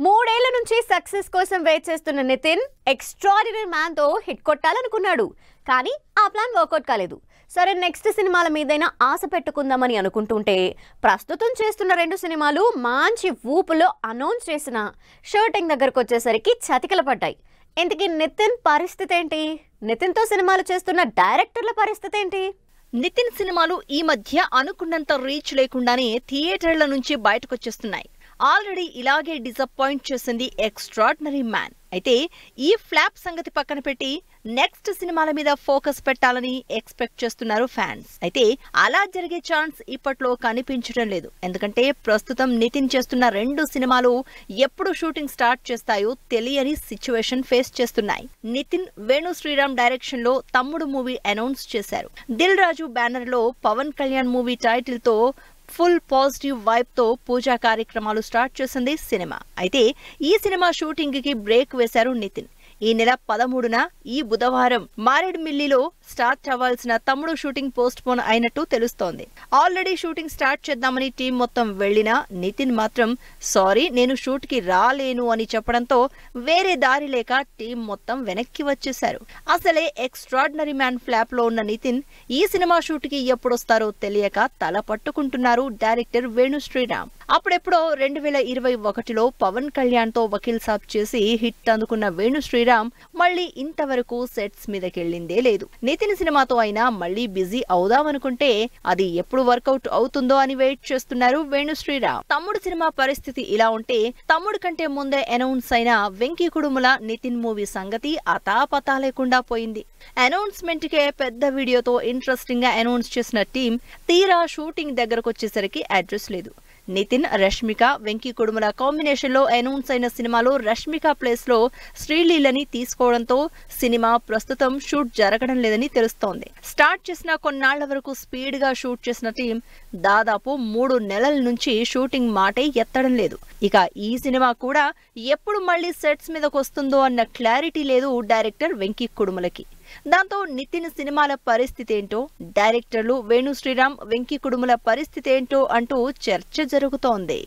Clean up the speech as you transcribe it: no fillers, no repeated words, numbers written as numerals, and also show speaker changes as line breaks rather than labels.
మూడేళ్ల నుంచి సక్సెస్ కోసం వెయిట్ చేస్తున్న నితిన్ ఎక్స్ట్రాడినరీ మ్యాన్ తో హిట్ కొట్టాలనుకున్నాడు. కానీ ఆ ప్లాన్ వర్కౌట్ కాలేదు. సరే నెక్స్ట్ సినిమాల మీదైనా ఆశ పెట్టుకుందామని అనుకుంటుంటే ప్రస్తుతం చేస్తున్న 2 సినిమాలు మంచి ఊపులో అనౌన్స్ చేసిన షూటింగ్ దగ్గరకు వచ్చేసరికి చతికిల పడ్డాయి. ఇంతకీ నితిన్ పరిస్థితి ఏంటి? నితిన్ తో సినిమాలు చేస్తున్న డైరెక్టర్ల పరిస్థితి ఏంటి?
నితిన్ సినిమాలు ఈ మధ్య అనుకున్నంత రీచ్ లేకుండానే థియేటర్ల నుంచి బయటకొచ్చేస్తున్నాయి. ఆల్రెడీ ఇలాగే డిసప్పాయింట్ చేసింది ఎక్స్ట్రాడినరీ మ్యాన్. అయితే ఈ ఫ్లాప్ సంగతి పక్కన పెట్టి నెక్స్ట్ సినిమాల మీద ఫోకస్ పెట్టాలని ఎక్స్పెక్ట్ చేస్తున్నారు ఫ్యాన్స్. అయితే అలా జరిగే ఛాన్స్ ఇప్పట్లో కనిపించడం లేదు. ఎందుకంటే ప్రస్తుతం నితిన్ చేస్తున్న 2 సినిమాలు ఎప్పుడు షూటింగ్ స్టార్ట్ చేస్తాయో తెలియని సిచ్యువేషన్ ఫేస్ చేస్తున్నాయి. నితిన్ వేణు శ్రీరామ్ డైరెక్షన్ లో తమ్ముడు మూవీ అనౌన్స్ చేశారు. దిల్ రాజు బ్యానర్ లో పవన్ కళ్యాణ్ మూవీ టైటిల్ తో ఫుల్ పాజిటివ్ వైబ్ తో పూజా కార్యక్రమాలు స్టార్ట్ చేసింది సినిమా. అయితే ఈ సినిమా షూటింగ్ కి బ్రేక్ వేశారు నితిన్. ఈ నెల 13న ఈ బుధవారం మారేడుమిల్లిలో స్టార్ట్ అవ్వాల్సిన తమ్ముడు షూటింగ్ పోస్ట్ పోన్ అయినట్టు తెలుస్తోంది. ఆల్రెడీ షూటింగ్ స్టార్ట్ చేద్దామని టీం మొత్తం వెళ్లినా నితిన్ మాత్రం సారీ నేను షూట్ కి రాలేను అని చెప్పడంతో వేరే దారి లేక టీం మొత్తం వెనక్కి వచ్చేశారు. అసలే ఎక్స్ట్రాడినరీ మ్యాన్ ఫ్లాప్ లో ఉన్న నితిన్ ఈ సినిమా షూట్ కి ఎప్పుడొస్తారో తెలియక తల పట్టుకుంటున్నారు డైరెక్టర్ వేణు శ్రీరామ్. అప్పుడెప్పుడో 2021లో పవన్ కళ్యాణ్ తో వకీల్ సాబ్ చేసి హిట్ అందుకున్న వేణు శ్రీరామ్ మళ్ళీ ఇంతవరకు సెట్స్ మీదకెళ్లిందే లేదు. నితిన్ సినిమాతో అయినా మళ్ళీ బిజీ అవుదామనుకుంటే అది ఎప్పుడు వర్కౌట్ అవుతుందో అని వెయిట్ చేస్తున్నారు వేణు శ్రీరామ్. తమ్ముడు సినిమా పరిస్థితి ఇలా ఉంటే తమ్ముడు కంటే ముందే అనౌన్స్ అయిన వెంకీ కుడుముల నితిన్ మూవీ సంగతి అతాపతా లేకుండా పోయింది. అనౌన్స్మెంట్ కే పెద్ద వీడియోతో ఇంట్రెస్టింగ్ గా అనౌన్స్ చేసిన టీం తీరా షూటింగ్ దగ్గరకు వచ్చేసరికి అడ్రస్ లేదు. నితిన్ రష్మిక వెంకీ కుడుముల కాంబినేషన్ లో అనౌన్స్ అయిన సినిమాలో రష్మిక ప్లేస్ లో శ్రీలీలని తీసుకోవడంతో సినిమా ప్రస్తుతం షూట్ జరగడం లేదని తెలుస్తోంది. స్టార్ట్ చేసిన కొన్నాళ్ల వరకు స్పీడ్ గా షూట్ చేసిన టీం దాదాపు 3 నెలల నుంచి షూటింగ్ మాటే ఎత్తడం లేదు. ఇక ఈ సినిమా కూడా ఎప్పుడు మళ్ళీ సెట్స్ మీదకు వస్తుందో అన్న క్లారిటీ లేదు డైరెక్టర్ వెంకీ కుడుములకి. దాంతో నితిన్ సినిమాల పరిస్థితి ఏంటో, డైరెక్టర్లు వేణు శ్రీరామ్ వెంకీ కుడుముల పరిస్థితి ఏంటో అంటూ చర్చ జరుగుతోంది.